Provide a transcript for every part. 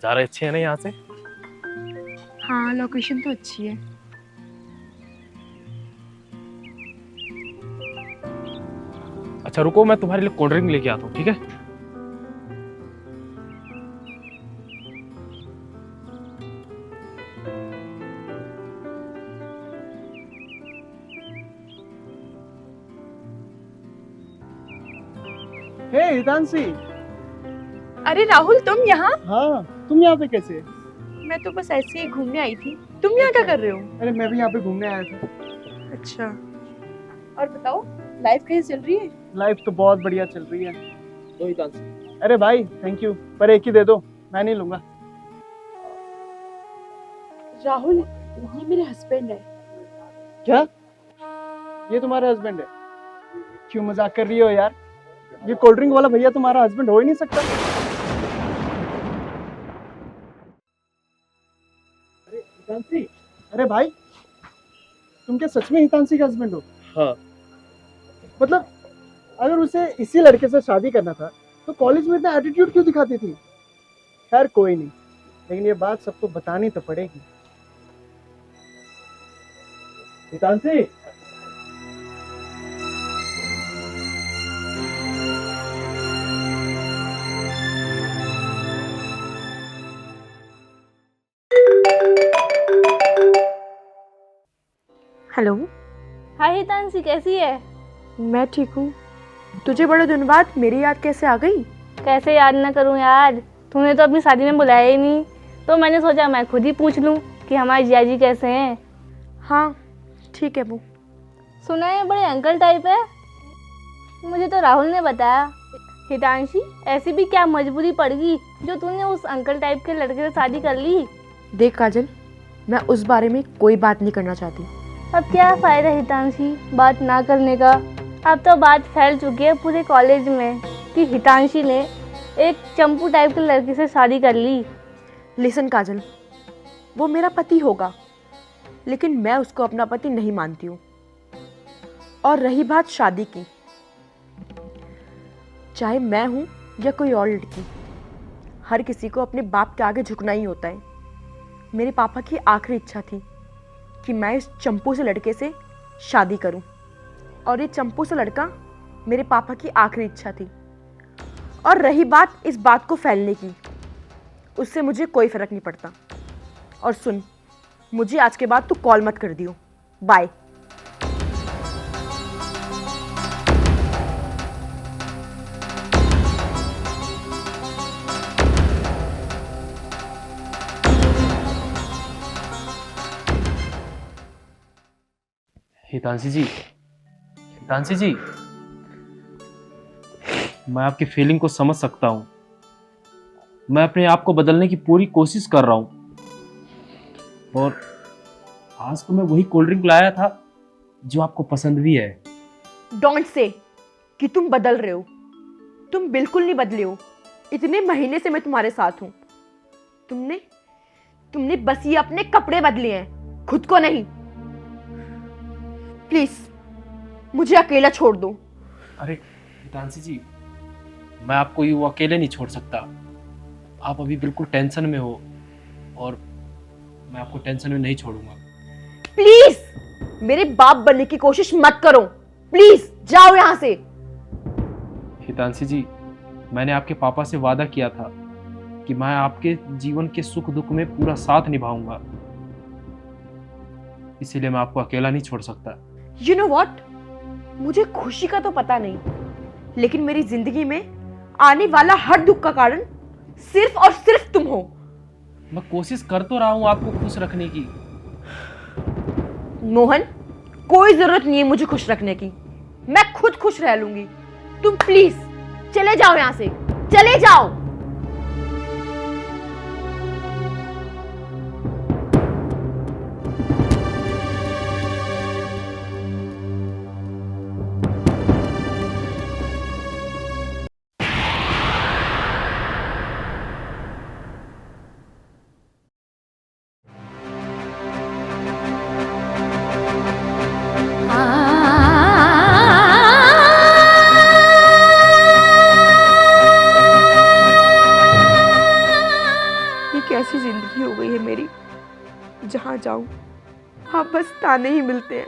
नज़ारे अच्छे हैं ना यहाँ से। हाँ, लोकेशन तो अच्छी है। अच्छा रुको, मैं तुम्हारे लिए कोल्ड ड्रिंक लेके आता हूँ, ठीक है? हे हितांशी। अरे राहुल, तुम यहाँ? हाँ, तुम यहाँ पे कैसे? मैं तो बस ऐसे ही घूमने आई थी। तुम यहाँ क्या कर रहे हो? अरे मैं भी यहाँ पे घूमने आया था। अच्छा, और बताओ, लाइफ कैसी चल रही है? लाइफ तो बहुत बढ़िया चल रही है। तो हितांशी, अरे भाई थैंक यू, पर एक ही दे दो, मैं नहीं लूंगा। राहुल, ये मेरे हस्बैंड है। क्या? ये तुम्हारा हस्बैंड है? क्यों मजाक कर रही हो यार? ये कोल्ड ड्रिंक वाला भैया तुम्हारा हस्बैंड हो ही नहीं सकता। अरे हितांशी, अरे भाई तुम क्या सच में हितांशी का हस्बैंड हो? हाँ। मतलब अगर उसे इसी लड़के से शादी करना था तो कॉलेज में इतना एटीट्यूड क्यों दिखाती थी? खैर कोई नहीं, लेकिन ये बात सबको बतानी तो पड़ेगी। हितांशी, हेलो। हाय हितांशी, कैसी है? मैं ठीक हूँ। तुझे बड़े दिन बाद मेरी याद कैसे आ गई? कैसे याद ना करूं यार, तूने तो अपनी शादी में बुलाया ही नहीं, तो मैंने सोचा मैं खुद ही पूछ लूं कि हमारे जिया जी कैसे हैं। हाँ ठीक है वो। सुना है बड़े अंकल टाइप है, मुझे तो राहुल ने बताया। हितांशी, ऐसी भी क्या मजबूरी पड़ गई जो तूने उस अंकल टाइप के लड़के से शादी कर ली? देख काजल, मैं उस बारे में कोई बात नहीं करना चाहती। अब क्या फ़ायदा हितांशी बात ना करने का, अब तो बात फैल चुकी है पूरे कॉलेज में कि हितांशी ने एक चंपू टाइप के लड़के से शादी कर ली। लिसन काजल, वो मेरा पति होगा, लेकिन मैं उसको अपना पति नहीं मानती हूँ। और रही बात शादी की, चाहे मैं हूँ या कोई और लड़की, हर किसी को अपने बाप के आगे झुकना ही होता है। मेरे पापा की आखिरी इच्छा थी कि मैं इस चंपू से लड़के से शादी करूं, और ये चंपू से लड़का मेरे पापा की आखिरी इच्छा थी। और रही बात इस बात को फैलने की, उससे मुझे कोई फर्क नहीं पड़ता। और सुन, मुझे आज के बाद तू कॉल मत कर दियो। बाय। हितांशी जी, हितांशी जी, मैं आपकी फीलिंग को समझ सकता हूँ। मैं अपने आप को बदलने की पूरी कोशिश कर रहा हूँ, और आज तो मैं वही कोल्ड ड्रिंक लाया था जो आपको पसंद भी है। डोंट से कि तुम बदल रहे हो। तुम बिल्कुल नहीं बदले हो। इतने महीने से मैं तुम्हारे साथ हूँ। तुमने बस ये अपने कपड़े बदले हैं, खुद को नहीं। प्लीज मुझे अकेला छोड़ दो। अरे हितांशी जी, मैं आपको यूं अकेले नहीं छोड़ सकता। आप अभी बिल्कुल टेंशन में हो, और मैं आपको टेंशन में नहीं छोड़ूंगा। प्लीज मेरे बाप बनने की कोशिश मत करो। प्लीज जाओ यहां से। हितांशी जी, मैंने आपके पापा से वादा किया था कि मैं आपके जीवन के सुख दुख में पूरा साथ निभाऊंगा, इसीलिए मैं आपको अकेला नहीं छोड़ सकता। यू नो वॉट, मुझे खुशी का तो पता नहीं, लेकिन मेरी जिंदगी में आने वाला हर दुख का कारण सिर्फ और सिर्फ तुम हो। मैं कोशिश कर तो रहा हूं आपको खुश रखने की। मोहन, कोई जरूरत नहीं है मुझे खुश रखने की। मैं खुद खुश रह लूंगी। तुम प्लीज चले जाओ यहां से, चले जाओ। ऐसी जिंदगी हो गई है मेरी, जहाँ जाऊं हाँ बस ताने ही मिलते हैं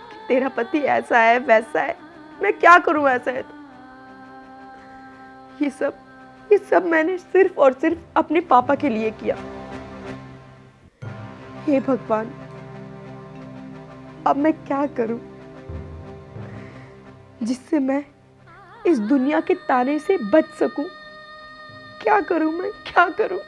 कि तेरा पति ऐसा है वैसा है। मैं क्या करूं ऐसा है तो? ये सब मैंने सिर्फ और सिर्फ अपने पापा के लिए किया। हे भगवान, अब मैं क्या करूं जिससे मैं इस दुनिया के ताने से बच सकूं? क्या करूं मैं, क्या करूं?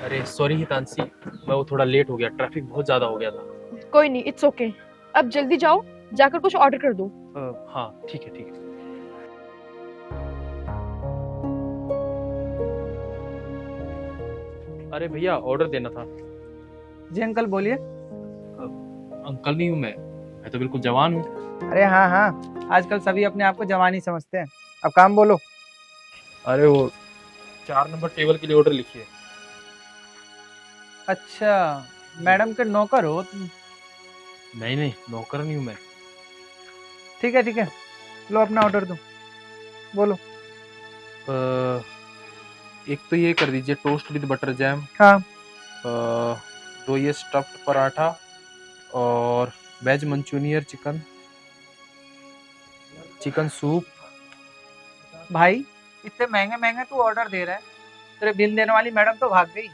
अरे सॉरी हितांशी, मैं वो थोड़ा लेट हो गया, ट्रैफिक बहुत ज्यादा हो गया था। कोई नहीं, इट्स ओके। अब जल्दी जाओ, जाकर कुछ ऑर्डर कर दो। हाँ ठीक है ठीक है। अरे भैया ऑर्डर देना था। जी अंकल बोलिए। अंकल नहीं हूँ मैं तो बिल्कुल जवान हूँ। अरे हाँ हाँ, आजकल सभी अपने आप को जवान ही समझते हैं। अब काम बोलो। अरे वो 4 नंबर टेबल के लिए ऑर्डर लिखिए। अच्छा, मैडम के नौकर हो तुम? नहीं नौकर नहीं हूँ मैं। ठीक है, लो अपना ऑर्डर दो, बोलो। एक तो ये कर दीजिए टोस्ट विद बटर जैम। हाँ। 2 ये स्टफ्ड पराठा और वेज मंचूरियन चिकन सूप। भाई इतने महंगे महंगे तू ऑर्डर दे रहा है, तेरे बिल देने वाली मैडम तो भाग गई।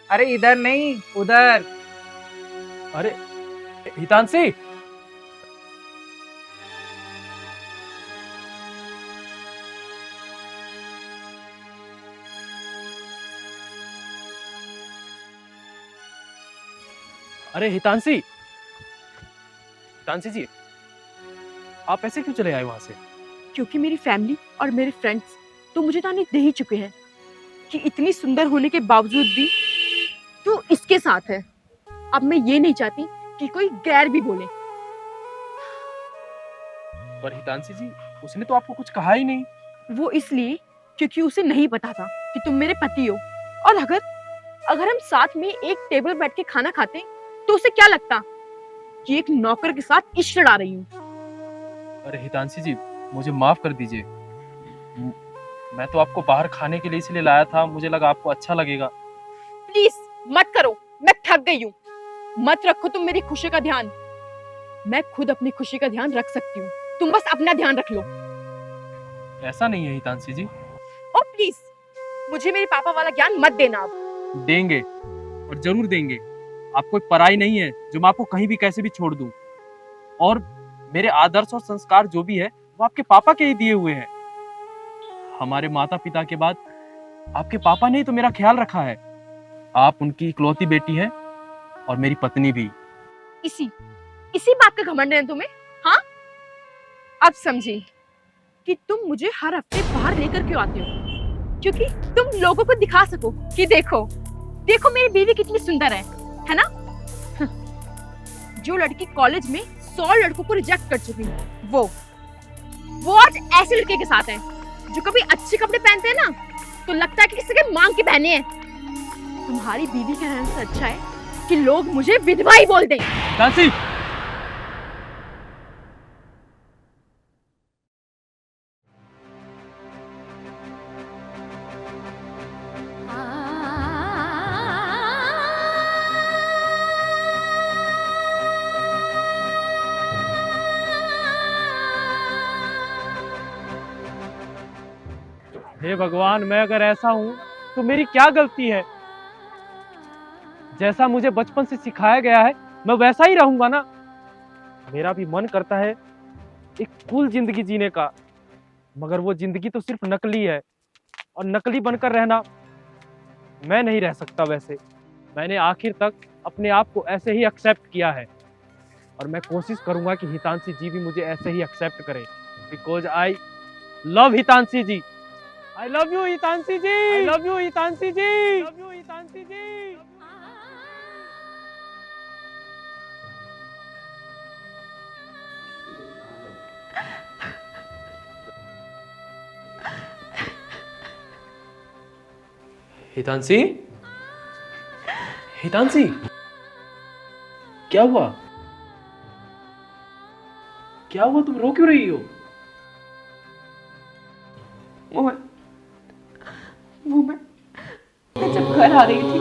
अरे इधर नहीं, उधर। अरे हितांशी, अरे हितांशी जी, आप ऐसे क्यों चले आए वहां से? क्योंकि मेरी फैमिली और मेरे फ्रेंड्स तो मुझे ताने दे ही चुके हैं कि इतनी सुंदर होने के बावजूद भी तू इसके साथ है। अब मैं ये नहीं चाहती कि कोई गैर भी बोले। पर हितांशी जी, उसने तो आपको कुछ कहा ही नहीं। वो इसलिए क्योंकि उसे नहीं पता था कि तुम मेरे पति हो, और अगर हम साथ में एक टेबल बैठ के खाना खाते तो उसे क्या लगता कि एक नौकर के साथ इश्क लड़ा रही हूँ। अरे हितांशी जी, मुझे माफ कर दीजिए। मैं तो आपको बाहर खाने के लिए इसलिए लाया था, मुझे लगा आपको अच्छा लगेगा। प्लीज मत करो, मैं थक गई हूँ। मत रखो तुम मेरी खुशी का ध्यान। मैं खुद अपनी खुशी का ध्यान रख सकती हूँ, तुम बस अपना ध्यान रख लो। ऐसा नहीं है हितांशी जी। ओ प्लीज, मुझे मेरे पापा वाला ज्ञान मत देना। अब देंगे, और जरूर देंगे। आप कोई पराई नहीं है जो मैं आपको कहीं भी कैसे भी छोड़ दूं। और मेरे आदर्श और संस्कार जो भी है वो आपके पापा के ही दिए हुए हैं। हमारे माता पिता के बाद आपके पापा ने ही तो मेरा ख्याल रखा है। आप उनकी इकलौती बेटी हैं और मेरी पत्नी भी। इसी इसी बात का घमंड है तुम्हें? हाँ, अब समझी कि तुम मुझे हर हफ्ते बाहर लेकर क्यों आते हो, क्योंकि तुम लोगों को दिखा सको कि देखो देखो मेरी बीवी कितनी सुंदर है ना? जो लड़की कॉलेज में 100 लड़कों को रिजेक्ट कर चुकी है, वो आज ऐसे लड़के के साथ है जो कभी अच्छे कपड़े पहनते हैं ना तो लगता है कि किसी के मांग की बहनें हैं। तुम्हारी बीवी के रहने से अच्छा है कि लोग मुझे विधवा ही बोल दें। तांसी, हे भगवान, मैं अगर ऐसा हूं तो मेरी क्या गलती है? जैसा मुझे बचपन से सिखाया गया है मैं वैसा ही रहूंगा ना। मेरा भी मन करता है एक फुल जिंदगी जीने का, मगर वो जिंदगी तो सिर्फ नकली है और नकली बनकर रहना मैं नहीं रह सकता। वैसे मैंने आखिर तक अपने आप को ऐसे ही एक्सेप्ट किया है और मैं कोशिश करूंगा कि हितांशी जी भी मुझे ऐसे ही एक्सेप्ट करें, because I love Hitanshi ji. I love you, Hitanshi ji. I love you, Hitanshi ji. I love you, Hitanshi ji. Hitanshi, Hitanshi, क्या हुआ? क्या हुआ? तुम रो क्यों रही हो? मोहन, वो मैं जब घर आ रही थी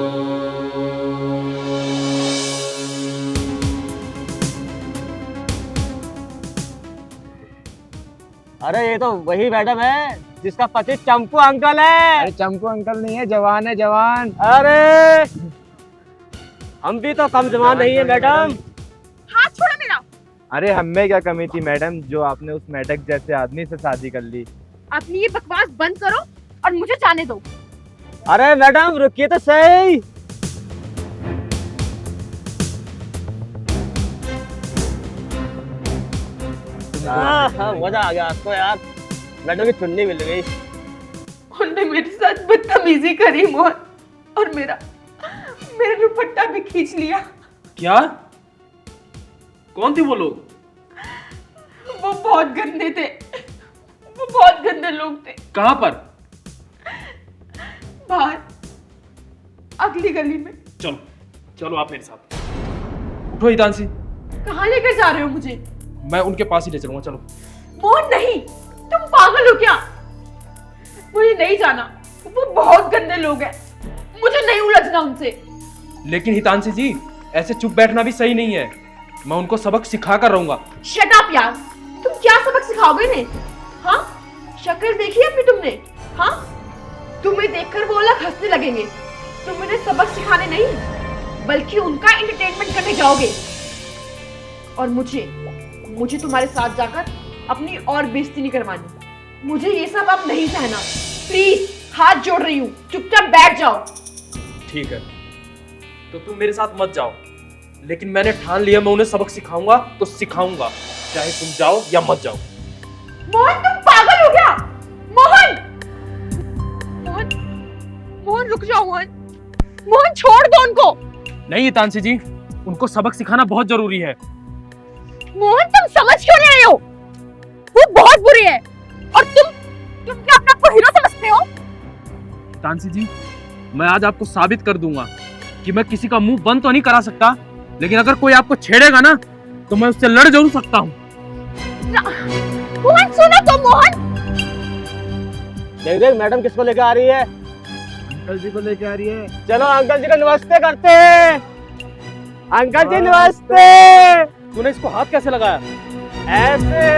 अरे ये तो वही मैडम है जिसका पति चंपू अंकल है। अरे चंपू अंकल नहीं है, जवान है, जवान। अरे हम भी तो कम जवान नहीं है मैडम। हाथ छोड़ो मेरा। अरे हमें क्या कमी थी मैडम जो आपने उस मेढक जैसे आदमी से शादी कर ली। अपनी ये बकवास बंद करो और मुझे जाने दो। अरे मैडम रुकिए तो सही। हाँ, मजा आ गया आपको यार, मैडम की चुन्नी मिल गई। उनने मेरे साथ बदतमीजी करी मोहन, और मेरा दुपट्टा भी खींच लिया। क्या? कौन थे वो लोग? वो बहुत गंदे थे, वो बहुत गंदे लोग थे। कहाँ पर? बाहर, अगली गली में। चलो चलो आप मेरे साथ। उठो हितांशी। कहाँ लेकर जा रहे हो मुझे? मैं उनके पास ही ले चलूंगा। चलो। मोहन नहीं, तुम पागल हो क्या? मुझे नहीं जाना, वो बहुत गंदे लोग हैं, मुझे नहीं उलझना उनसे। लेकिन हितांशी जी, ऐसे चुप बैठना भी सही नहीं है। मैं उनको सबक सिखा कर रहूंगा। शट अप यार, तुम क्या सबक सिखाओगे इन्हें? हाँ, शक्ल देखी अपनी तुमने? हाँ, तुम्हें देखकर वो लोग हंसने लगेंगे। तुम इन्हें सबक सिखाने नहीं बल्कि उनका एंटरटेनमेंट करने जाओगे, और मुझे तुम्हारे साथ जाकर अपनी और बेइज्जती नहीं करवानी। मुझे ये सब अब नहीं सहना। प्लीज, हाथ जोड़ रही हूँ, चुपचाप बैठ जाओ। ठीक है, तो तुम मेरे साथ मत जाओ, लेकिन मैंने ठान लिया मैं उन्हें सबक सिखाऊंगा तो सिखाऊंगा, चाहे तुम जाओ या मत जाओ। मोहन, तुम पागल हो गया? मोहन, मोहन, मोहन रुक जाओ। मोहन छोड़ दो उनको। नहीं हितांशी जी, उनको सबक सिखाना बहुत जरूरी है। मोहन, तुम समझ क्यों नहीं रहे हो? वो बहुत बुरी है और तुम क्या अपने आप को हीरो समझते हो? हितांशी जी, मैं आज आपको साबित कर दूंगा कि मैं किसी का मुंह बंद तो नहीं करा सकता, लेकिन अगर कोई आपको छेड़ेगा ना तो मैं उससे लड़ जरूर सकता हूँ। मोहन सुनो तो। मोहन, देख देख मैडम किसको लेके आ रही है। अंकल जी को लेके आ रही है। चलो अंकल जी का नमस्ते करते हैं। अंकल जी नमस्ते। तूने इसको हाथ कैसे लगाया? ऐसे।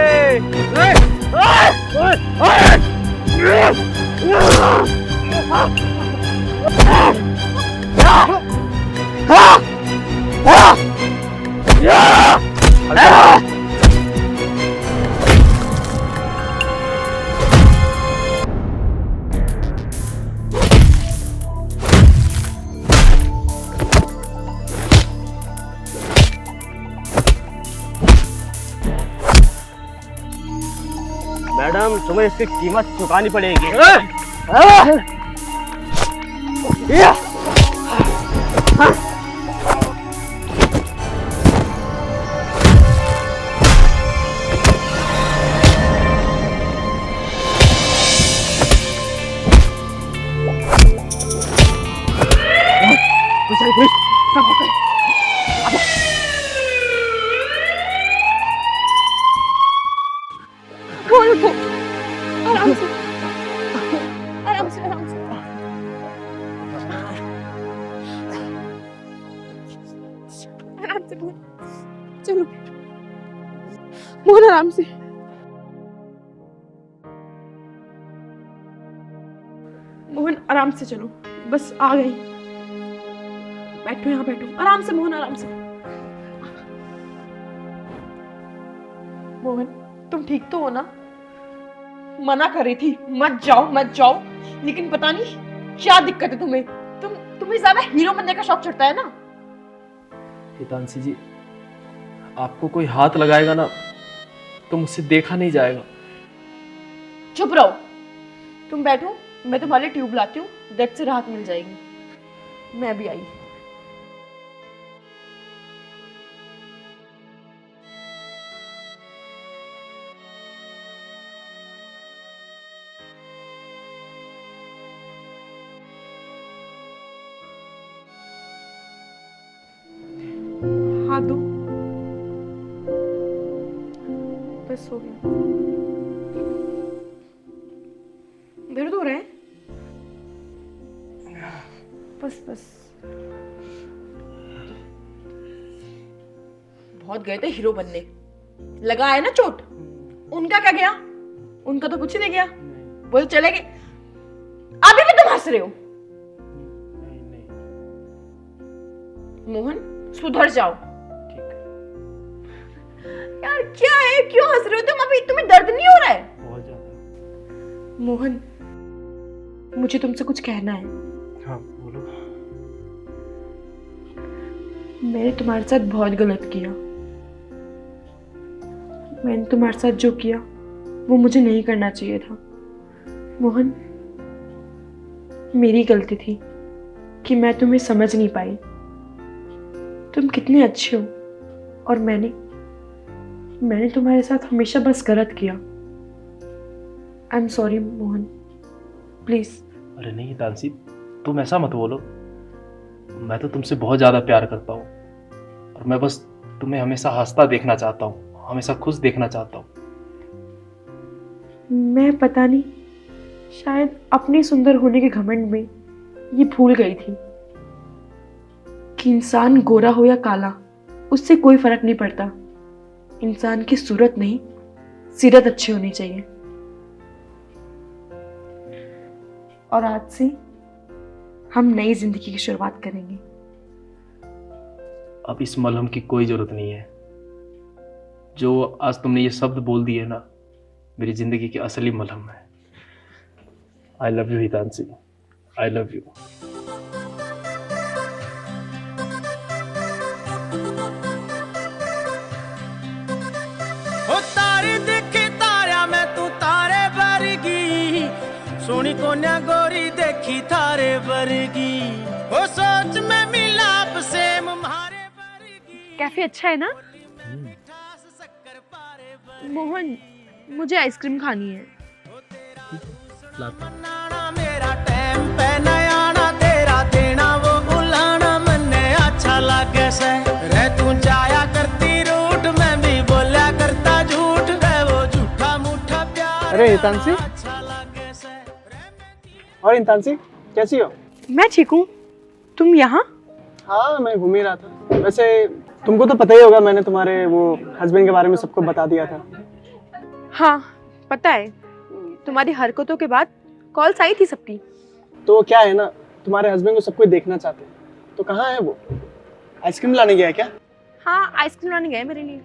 मैडम तुम्हें इसकी कीमत चुकानी पड़ेगी। आराम से आराम से आराम से। आराम से मोहन, चलो मोहन आराम से। मोहन आराम से चलो, बस आ गई। बैठो यहाँ बैठो, आराम से मोहन आराम से। मोहन तुम ठीक तो हो ना? मना कर रही थी मत जाओ मत जाओ, लेकिन पता नहीं क्या दिक्कत है तुम्हें। तुम्हें ज्यादा हीरो बनने का शौक चढ़ता है ना। हितांशी जी, आपको कोई हाथ लगाएगा ना तो मुझसे देखा नहीं जाएगा। चुप रहो, तुम बैठो, मैं तुम्हारे ट्यूब लाती हूँ, दर्द से राहत मिल जाएगी। मैं भी आई। हाथ दो, बस हो गया। दर्द हो रहा है? बस बस। बहुत गए थे हीरो बनने, लगा है ना चोट। उनका क्या गया? उनका तो कुछ ही नहीं गया, वो तो चले गए। अभी भी तुम हंस रहे हो। मोहन सुधर जाओ। यार क्या है, क्यों हंस रहे हो तुम? अभी तुम्हें दर्द नहीं हो रहा है? बहुत ज्यादा। मोहन मुझे तुमसे कुछ कहना है। हाँ बोलो। मैंने तुम्हारे साथ बहुत गलत किया। मैंने तुम्हारे साथ जो किया वो मुझे नहीं करना चाहिए था। मोहन मेरी गलती थी कि मैं तुम्हें समझ नहीं पाई। तुम कितने अच्छे हो और मैंने तुम्हारे साथ हमेशा बस गलत किया। I am sorry Mohan, please. अरे नहीं हितांशी, तुम ऐसा मत बोलो। मैं तो तुमसे बहुत ज्यादा प्यार करता हूँ और मैं बस तुम्हें हमेशा हंसता देखना चाहता हूँ, हमेशा खुश देखना चाहता हूँ। मैं पता नहीं, शायद अपने सुंदर होने के घमंड में ये भूल गई थी कि इंसान गोरा हो या काला उससे कोई फर्क नहीं पड़ता। इंसान की सूरत नहीं, सीरत अच्छी होनी चाहिए। और आज से हम नई जिंदगी की शुरुआत करेंगे। अब इस मलहम की कोई जरूरत नहीं है। जो आज तुमने ये शब्द बोल दिए ना, मेरी जिंदगी की असली मलहम है। I love you Hitanshi, I love you. सोनी कोन्या गोरी देखी थारे वर्गी, ओ सोच में मिलाप से मारे वर्गी। कैफे अच्छा है ना? मोहन मुझे आइसक्रीम खानी है। मेरा टाइम पे नयाना, तेरा देना वो बुलाना मन्ने अच्छा लागे से। रे तू जाया करती रूठ, मैं भी बोला करता झूठ। रे वो झूठा मूठा प्यार। अरे हितांशी, और हितांशी कैसी हो? मैं ठीक हूँ, तुम यहाँ? हाँ मैं घूम ही रहा था। वैसे तुमको तो पता ही होगा, मैंने तुम्हारे वो हस्बैंड के बारे में सबको बता दिया था। हाँ पता है, तुम्हारी हरकतों के बाद कॉल्स आई थी सबकी। तो क्या है ना, तुम्हारे हस्बैंड को सब कोई देखना चाहते हैं। तो कहाँ है वो? आइसक्रीम लाने गया है क्या? हाँ आइसक्रीम लाने गए मेरे लिए।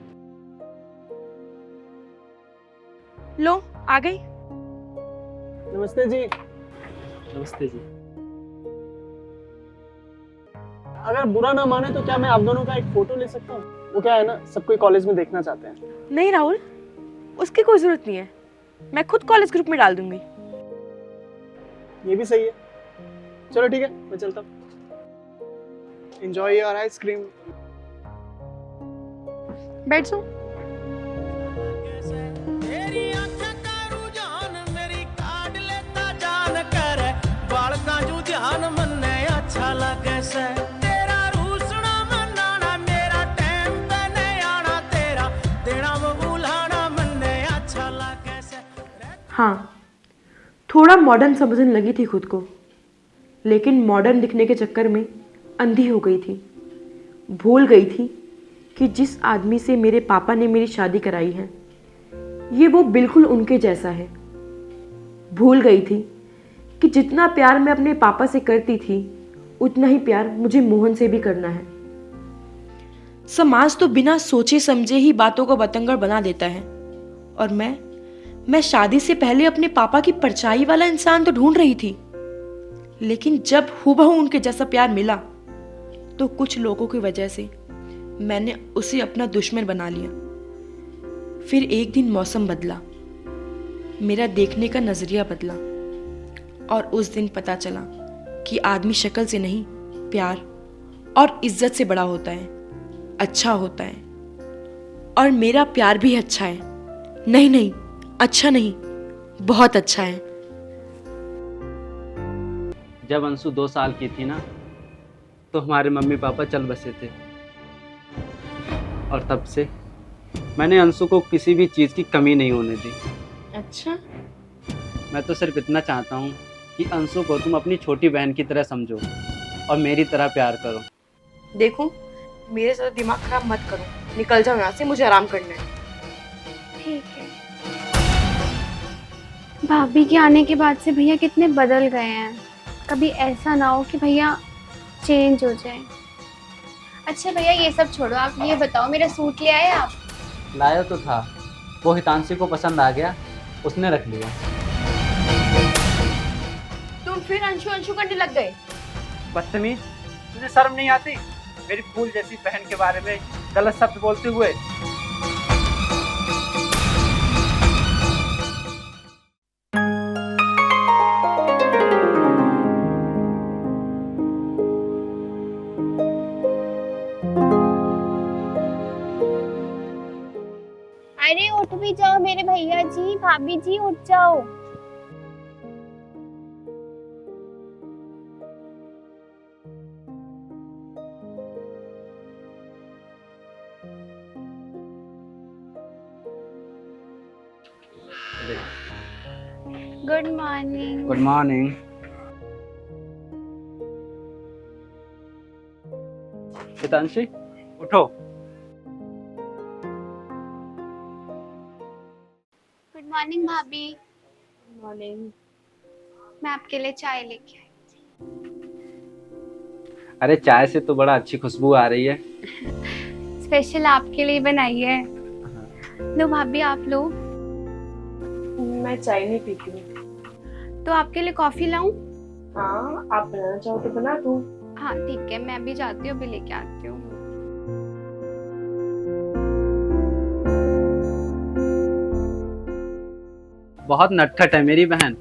लो आ गई। नमस्ते जी। नमस्ते जी। अगर बुरा ना माने तो क्या मैं आप दोनों का एक फोटो ले सकता हूँ? वो क्या है ना, सब कोई कॉलेज में देखना चाहते हैं। नहीं राहुल, उसकी कोई जरूरत नहीं है। मैं खुद कॉलेज ग्रुप में डाल दूंगी। ये भी सही है। चलो ठीक है, मैं चलता हूँ। Enjoy your ice cream. बैठ जाओ। तेरी आंखें का रुझान मेरी काट लेता जान कर बालका जू ध्यान मन्ने अच्छा लगे से तेरा रूसना मनाना मेरा टाइम पे नहीं आना तेरा देना वो बुलाना मन्ने अच्छा लगे से। हाँ, थोड़ा मॉडर्न समझने लगी थी खुद को, लेकिन मॉडर्न दिखने के चक्कर में अंधी हो गई थी। भूल गई थी कि जिस आदमी से मेरे पापा ने मेरी शादी कराई है ये वो बिल्कुल उनके जैसा है। भूल गई थी कि जितना प्यार मैं अपने पापा से करती थी उतना ही प्यार मुझे मोहन से भी करना है। समाज तो बिना सोचे समझे ही बातों को बतंगड़ बना देता है, और मैं शादी से पहले अपने पापा की परछाई वाला इंसान तो ढूंढ रही थी, लेकिन जब हूबहू उनके जैसा प्यार मिला तो कुछ लोगों की वजह से मैंने उसे अपना दुश्मन बना लिया। फिर एक दिन मौसम बदला, मेरा देखने का नजरिया बदला, और उस दिन पता चला कि आदमी शक्ल से नहीं प्यार और इज्जत से बड़ा होता है, अच्छा होता है। और मेरा प्यार भी अच्छा है। नहीं, अच्छा नहीं, बहुत अच्छा है। जब अंशु 2 साल की थी ना तो हमारे मम्मी पापा चल बसे थे, और तब से मैंने अंशु को किसी भी चीज़ की कमी नहीं होने दी। अच्छा, मैं तो सिर्फ इतना चाहता हूँ कि अंशु को तुम अपनी छोटी बहन की तरह समझो और मेरी तरह प्यार करो। देखो मेरे साथ दिमाग खराब मत करो, निकल जाओ यहाँ से, मुझे आराम करना है। ठीक है। भाभी के आने के बाद से भैया कितने बदल गए हैं। कभी ऐसा ना हो कि भैया चेंज हो जाए। अच्छा भैया ये सब छोड़ो, आप ये बताओ मेरा सूट ले आए आप? लाया तो था, वो हितांशी को पसंद आ गया, उसने रख लिया। तुम फिर अंशु करने लग गए। बदतमीज, तुझे शर्म नहीं आती मेरी फूल जैसी बहन के बारे में गलत शब्द बोलते हुए? अरे उठ भी जाओ मेरे भैया जी, भाभी जी उठ जाओ। Good morning. Good morning. Hitanshi उठो। गुड मॉर्निंग भाभी। मॉर्निंग। मैं आपके लिए चाय लेके आई। अरे चाय से तो बड़ा अच्छी खुशबू आ रही है। स्पेशल आपके लिए बनाई है। लो भाभी आप लो। मैं चाय नहीं पीती हूँ। तो आपके लिए कॉफी लाऊं? हाँ, आप बनाना चाहो तो बना दो। हाँ ठीक है, मैं भी जाती हूँ, अभी लेके आती हूँ। बहुत नटखट है मेरी बहन,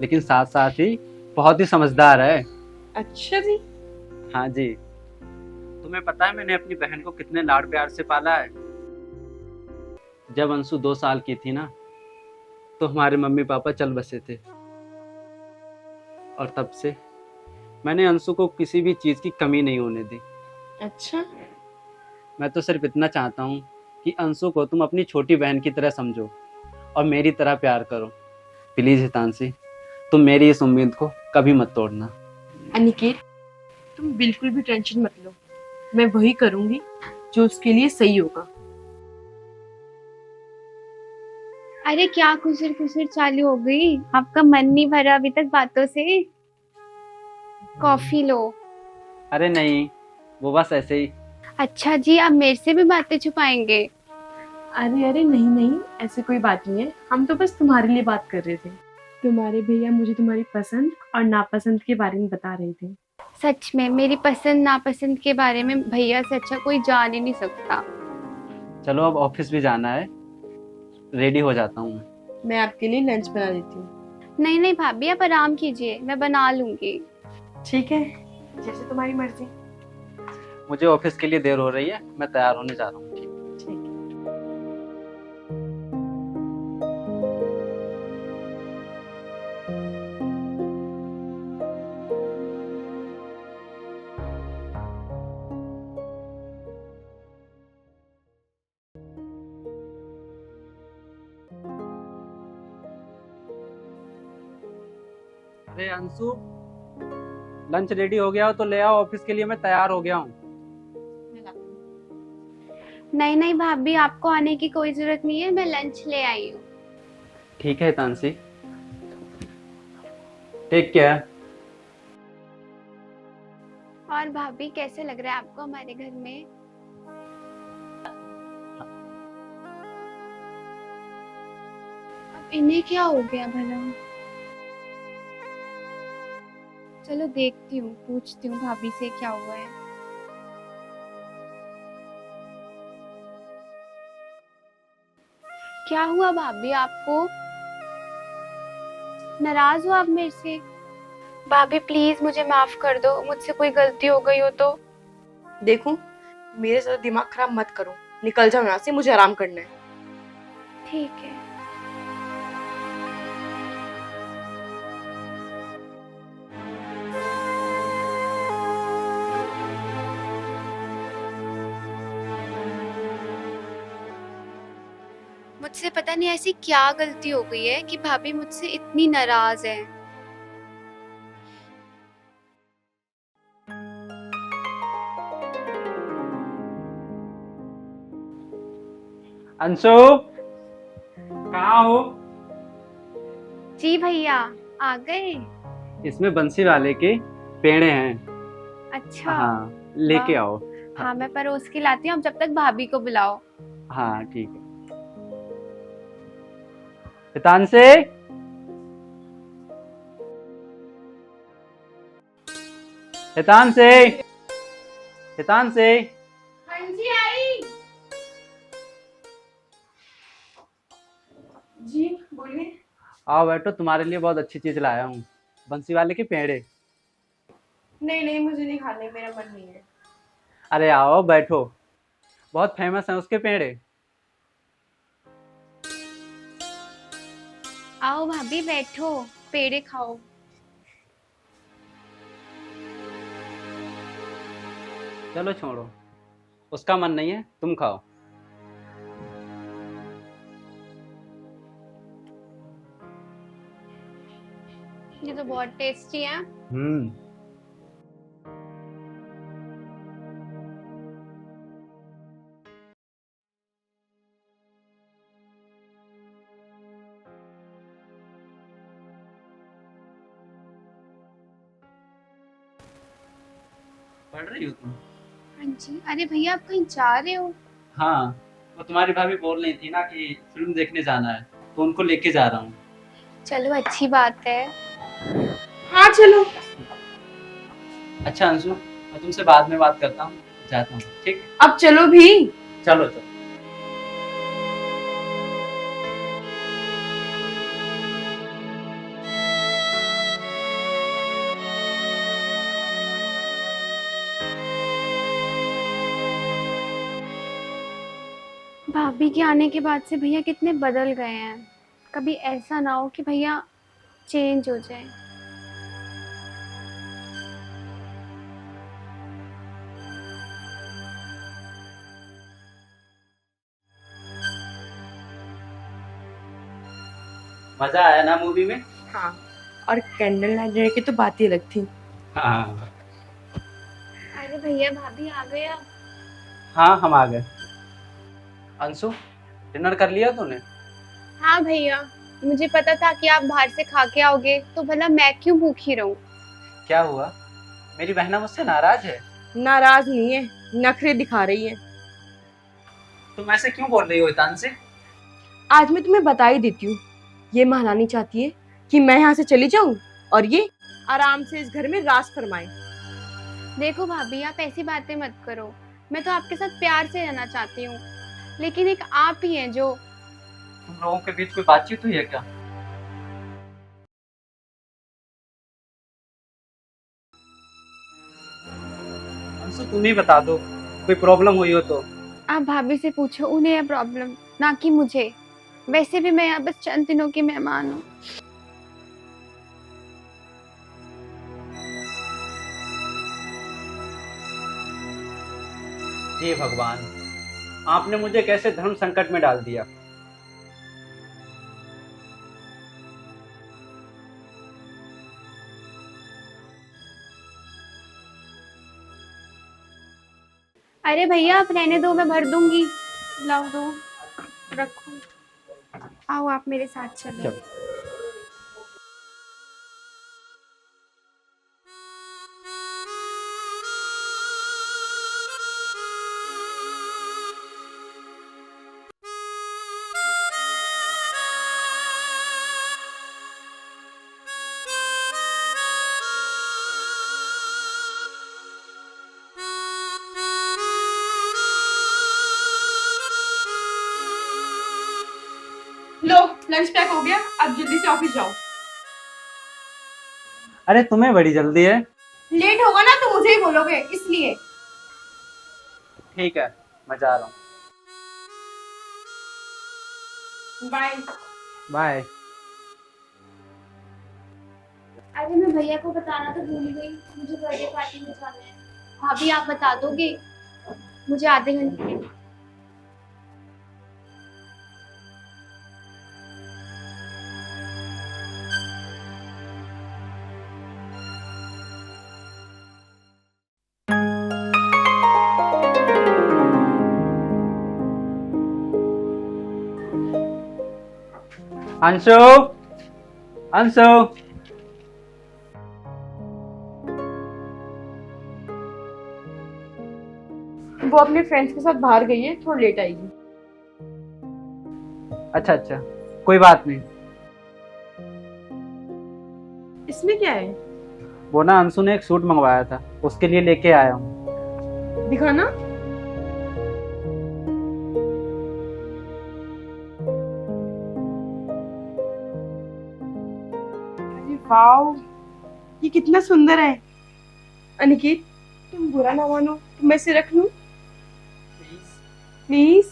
लेकिन साथ साथ ही बहुत ही समझदार है। अच्छा जी। हाँ जी। तुम्हें पता है मैंने अपनी बहन को कितने लाड़ प्यार से पाला है। जब अंशु 2 साल की थी ना तो हमारे मम्मी पापा चल बसे थे, और तब से मैंने अंशु को किसी भी चीज़ की कमी नहीं होने दी। अच्छा, मैं तो सिर्फ इतना चाहता हूँ कि अंशु को तुम अपनी छोटी बहन की तरह समझो और मेरी तरह प्यार करो। प्लीज़ हितांशी, तुम मेरी इस उम्मीद को कभी मत तोड़ना। अनिकेत तुम बिल्कुल भी टेंशन मत लो, मैं वही करूंगी जो उसके लिए सही होगा। अरे क्या खुसर खुसर चालू हो गई? आपका मन नहीं भरा अभी तक बातों से? कॉफी लो। अरे नहीं, वो बस ऐसे ही। अच्छा जी, आप मेरे से भी बातें छुपाएंगे? अरे नहीं, ऐसी कोई बात नहीं है। हम तो बस तुम्हारे लिए बात कर रहे थे। तुम्हारे भैया मुझे तुम्हारी पसंद और नापसंद के बारे में बता रहे थे। सच में मेरी पसंद नापसंद के बारे में भैया से अच्छा कोई जान ही नहीं सकता। चलो अब ऑफिस भी जाना है, रेडी हो जाता हूँ मैं। मैं आपके लिए लंच बना देती हूँ। नहीं नहीं भाभी, आप आराम कीजिए, मैं बना लूंगी। ठीक है, जैसे तुम्हारी मर्जी। मुझे ऑफिस के लिए देर हो रही है, मैं तैयार होने जा रहा हूँ। ठीक। ठीक है। अरे अंशु, लंच रेडी हो गया हो तो ले आओ, ऑफिस के लिए मैं तैयार हो गया हूँ। नहीं नहीं भाभी, आपको आने की कोई जरूरत नहीं है, मैं लंच ले आई हूँ। ठीक है हितांशी, टेक केयर। और भाभी कैसे लग रहा है आपको हमारे घर में? अब इन्हें क्या हो गया भला? चलो देखती हूँ, पूछती हूँ भाभी से क्या हुआ है। क्या हुआ भाभी आपको? नाराज हो आप मेरे से? भाभी प्लीज मुझे माफ कर दो, मुझसे कोई गलती हो गई हो तो। देखो, मेरे साथ दिमाग खराब मत करो, निकल जाओ यहाँ से, मुझे आराम करना है। ठीक है। मुझसे पता नहीं ऐसी क्या गलती हो गई है कि भाभी मुझसे इतनी नाराज है। अंशु, कहाँ हो? जी भैया, आ गए? इसमें बंसी वाले के पेड़े हैं। अच्छा। हाँ, लेके आओ। हाँ मैं परोस के लाती हूँ, जब तक भाभी को बुलाओ। हाँ ठीक है। हितांशी, हितांशी, हितांशी। हाँ जी आई। जी बोलिए। आओ बैठो, तुम्हारे लिए बहुत अच्छी चीज लाया हूँ, बंसी वाले के पेड़े। नहीं नहीं, मुझे नहीं खाने, मेरा मन नहीं है। अरे आओ बैठो, बहुत फेमस है उसके पेड़े। आओ भाभी बैठो, पेड़े खाओ। चलो छोड़ो, उसका मन नहीं है, तुम खाओ। ये तो बहुत टेस्टी है। पढ़ रही हो तुम? हाँ जी। अरे भैया आप कहीं जा रहे हो? हाँ, वो तुम्हारी भाभी बोल रही थी ना कि फिल्म देखने जाना है, तो उनको लेके जा रहा हूँ। चलो अच्छी बात है। हाँ चलो। अच्छा अंशु, मैं तुमसे बाद में बात करता हूँ, जाता हूँ। ठीक है, अब चलो भी। चलो चलो। भाभी के आने के बाद से भैया कितने बदल गए हैं। कभी ऐसा ना हो कि भैया चेंज हो जाए। मजा आया ना मूवी में? हाँ, और कैंडल लाइट डिनर की तो बात ही अलग थी। हाँ अरे भैया भाभी आ गए अब। हाँ, हम आ गए। अंशु, डिनर कर लिया तूने? हाँ भैया, मुझे पता था कि आप बाहर से खा के आओगे, तो भला मैं क्यों भूखी रहूं। क्या हुआ, मेरी बहना मुझसे नाराज है? नाराज नहीं है, नखरे दिखा रही है। तुम ऐसे क्यों बोल रही हो हितांशी? आज मैं तुम्हें बता ही देती हूँ। ये महारानी चाहती है कि मैं यहाँ से चली जाऊं और ये आराम से इस घर में राज फरमाए। देखो भाभी, आप ऐसी बातें मत करो। मैं तो आपके साथ प्यार से रहना चाहती हूँ, लेकिन एक आप ही हैं जो तुम लोगों के बीच कोई बातचीत हुई है क्या? अंशु तुम ही बता दो, कोई प्रॉब्लम हुई हो तो। आप भाभी से पूछो, उन्हें है प्रॉब्लम, ना कि मुझे। वैसे भी मैं यहाँ बस चंद दिनों की मेहमान हूँ। हे भगवान, आपने मुझे कैसे धर्म संकट में डाल दिया। अरे भैया आप रहने दो, मैं भर दूंगी। लाओ दो, रखो। आओ आप मेरे साथ चलो। लो, लंच पैक हो गया, अब जल्दी से ऑफिस जाओ। अरे तुम्हें बड़ी जल्दी है। लेट होगा ना तो मुझे ही बोलोगे, इसलिए। ठीक है, मैं जा रहा हूँ। बाय। बाय। अरे मैं भैया को बताना तो भूल गई, मुझे बर्थडे पार्टी में जाना है। भाभी आप बता दोगे मुझे आधे घंटे में? अंशु, अंशु। वो अपने फ्रेंड्स के साथ बाहर गई है, थोड़ा लेट आएगी। अच्छा अच्छा, कोई बात नहीं। इसमें क्या है? वो ना अंशु ने एक सूट मंगवाया था, उसके लिए लेके आया हूँ। दिखाना। अरे वाओ, ये कितना सुंदर है। अनिकेत, तुम बुरा ना मानो तो मैं इसे रख लूं? प्लीज।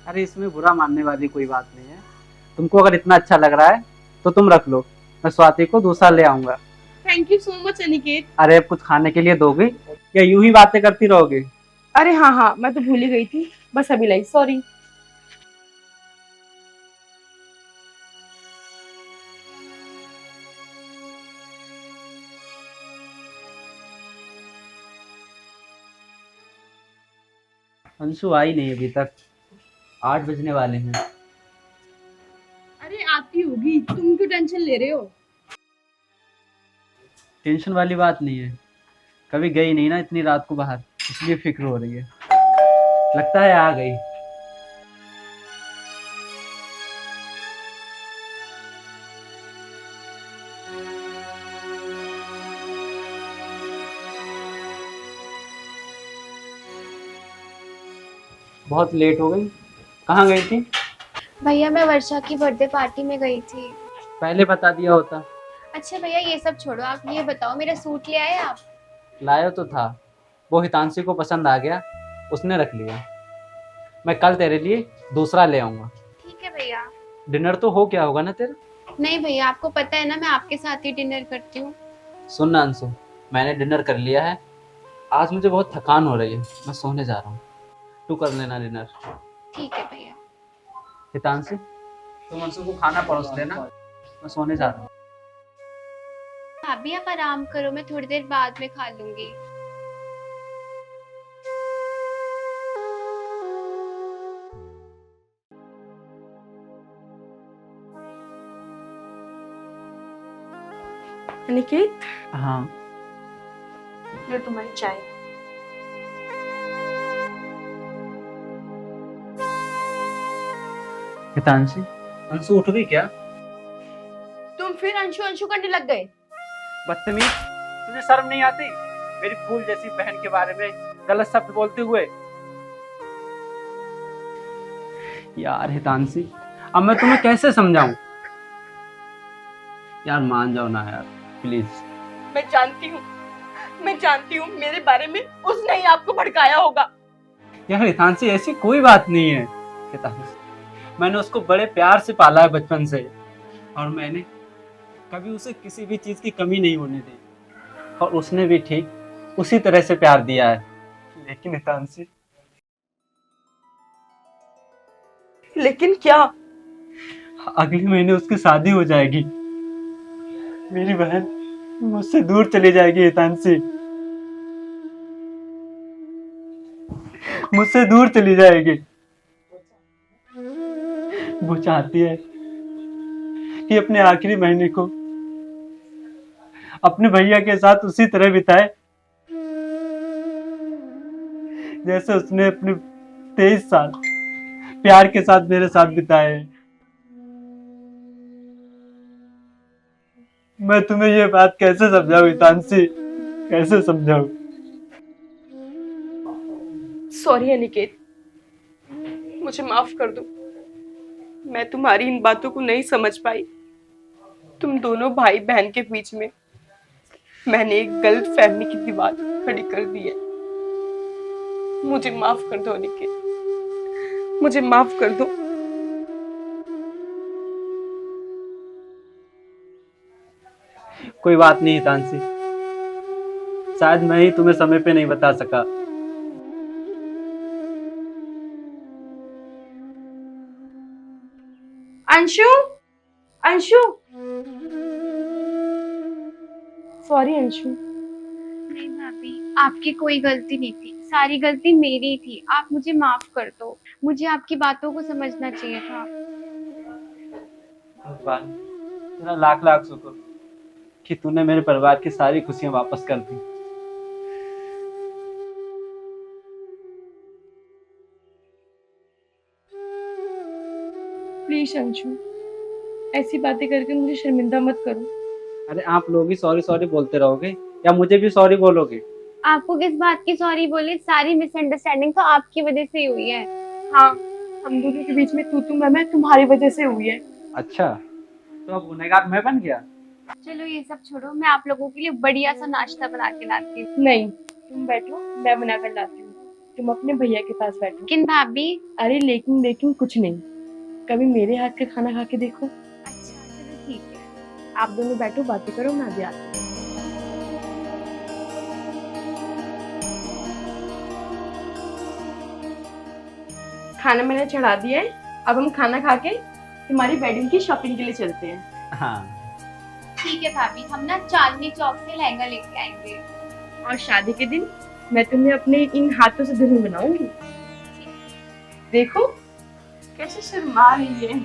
अरे इसमें बुरा मानने वाली कोई बात नहीं है। तुमको अगर इतना अच्छा लग रहा है तो तुम रख लो, मैं स्वाति को दूसरा ले आऊंगा। Thank you so much Aniket. अरे अब कुछ खाने के लिए दोगे या यूं ही बातें करती रहोगे? अरे हाँ हाँ, मैं तो भूल ही गई थी, बस अभी लाई, सॉरी। अंशु आई नहीं अभी तक, 8 बजने वाले हैं। अरे आती होगी, तुम क्यों टेंशन ले रहे हो? टेंशन वाली बात नहीं है, कभी गई नहीं ना इतनी रात को बाहर, इसलिए फिक्र हो रही है। लगता है आ गई। बहुत लेट हो गई। कहाँ गई थी? भैया मैं वर्षा की बर्थडे पार्टी में गई थी। पहले बता दिया होता। अच्छा भैया ये सब छोड़ो, आप ये बताओ मेरा सूट ले आए आप? लाया तो था, वो हितांशी को पसंद आ गया, उसने रख लिया। मैं कल तेरे लिए दूसरा ले आऊंगा। ठीक है भैया। डिनर तो हो गया होगा ना तेरा? नहीं भैया, आपको पता है ना मैं आपके साथ ही डिनर करती हूँ। सुन ना अंशु, मैंने डिनर कर लिया है। आज मुझे बहुत थकान हो रही है, मैं सोने जा रहा हूँ। तू कर लेना डिनर। ठीक है भैया। हितांशी, तुम अंशु को खाना परोस लेना, मैं सोने जा रहा हूँ। भाभी आप आराम करो, मैं थोड़ी देर बाद में खा लूंगी। अनिकेत, हाँ। लो तुम्हारी चाय। हितांशी, अंशु उठ गई क्या? तुम फिर अंशु अंशु करने लग गए। बदतमीज, तुझे शर्म नहीं आती मेरी फूल जैसी बहन के बारे में गलत शब्द बोलते हुए? यार हितांशी, अब मैं तुम्हें कैसे समझाऊं? यार मान जाओ ना यार, प्लीज। मैं जानती हूँ मेरे बारे में उसने ही आपको भड़काया होगा। यार हितांशी, ऐसी कोई बात नहीं है। हितांशी, मैंने उसको बड़े प्यार से पाला है बचपन से, और मैंने कभी उसे किसी भी चीज की कमी नहीं होने दी, और उसने भी ठीक उसी तरह से प्यार दिया है। लेकिन हितांशी, लेकिन क्या? अगले महीने उसकी शादी हो जाएगी। मेरी बहन मुझसे दूर चली जाएगी हितांशी, मुझसे दूर चली जाएगी। वो चाहती है कि अपने आखिरी महीने को अपने भैया के साथ उसी तरह बिताए जैसे उसने अपने 23 साल प्यार के साथ मेरे साथ बिताए हैं। मैं तुम्हें ये बात कैसे समझाऊं हितांशी, कैसे समझाऊं? सॉरी अनिकेत, मुझे माफ कर दो। मैं तुम्हारी इन बातों को नहीं समझ पाई। तुम दोनों भाई बहन के बीच में मैंने एक गलत फहमी की दीवार खड़ी कर दी है। मुझे माफ कर दो अनिकेत, मुझे माफ कर दो। कोई बात नहीं हितांशी, शायद मैं ही तुम्हें समय पे नहीं बता सका। अंशु, अंशु, सॉरी अंशु। नहीं भाभी, आपकी कोई गलती नहीं थी, सारी गलती मेरी थी। आप मुझे माफ कर दो, मुझे आपकी बातों को समझना चाहिए था। भगवान, तेरा लाख लाख शुक्र कि तूने मेरे परिवार की सारी खुशियां वापस कर दी। प्लीज अंशु, ऐसी बातें करके मुझे शर्मिंदा मत करो। अरे आप लोग ही सॉरी सॉरी बोलते रहोगे या मुझे भी सॉरी बोलोगे? आपको किस बात की सॉरी बोले? सारी मिसअंडरस्टैंडिंग तो आपकी वजह से ही हुई है। हाँ, हम दोनों के बीच में तू मैं तुम्हारी वजह से हुई है। अच्छा, तो अब गुनहगार मैं बन गया? चलो ये सब छोड़ो, मैं आप लोगों के लिए बढ़िया सा नाश्ता बना के लाती हूँ। नहीं, तुम बैठो, मैं बना कर लाती हूँ। तुम अपने भैया के पास बैठो। लेकिन भाभी। अरे लेकिन कुछ नहीं, कभी मेरे हाथ का खाना खा के देखो। अच्छा चलो ठीक है। आप दोनों बैठो, बातें करो, मैं भी आती हूँ। खाना मैंने चढ़ा दिया है, अब हम खाना खा के तुम्हारी वेडिंग की शॉपिंग के लिए चलते हैं। हाँ ठीक है भाभी, हम ना चांदनी चौक से लहंगा लेके आएंगे। और शादी के दिन मैं तुम्हें अपने इन हाथों से दुल्हन बनाऊंगी। देखो कैसे शर्मा रही है।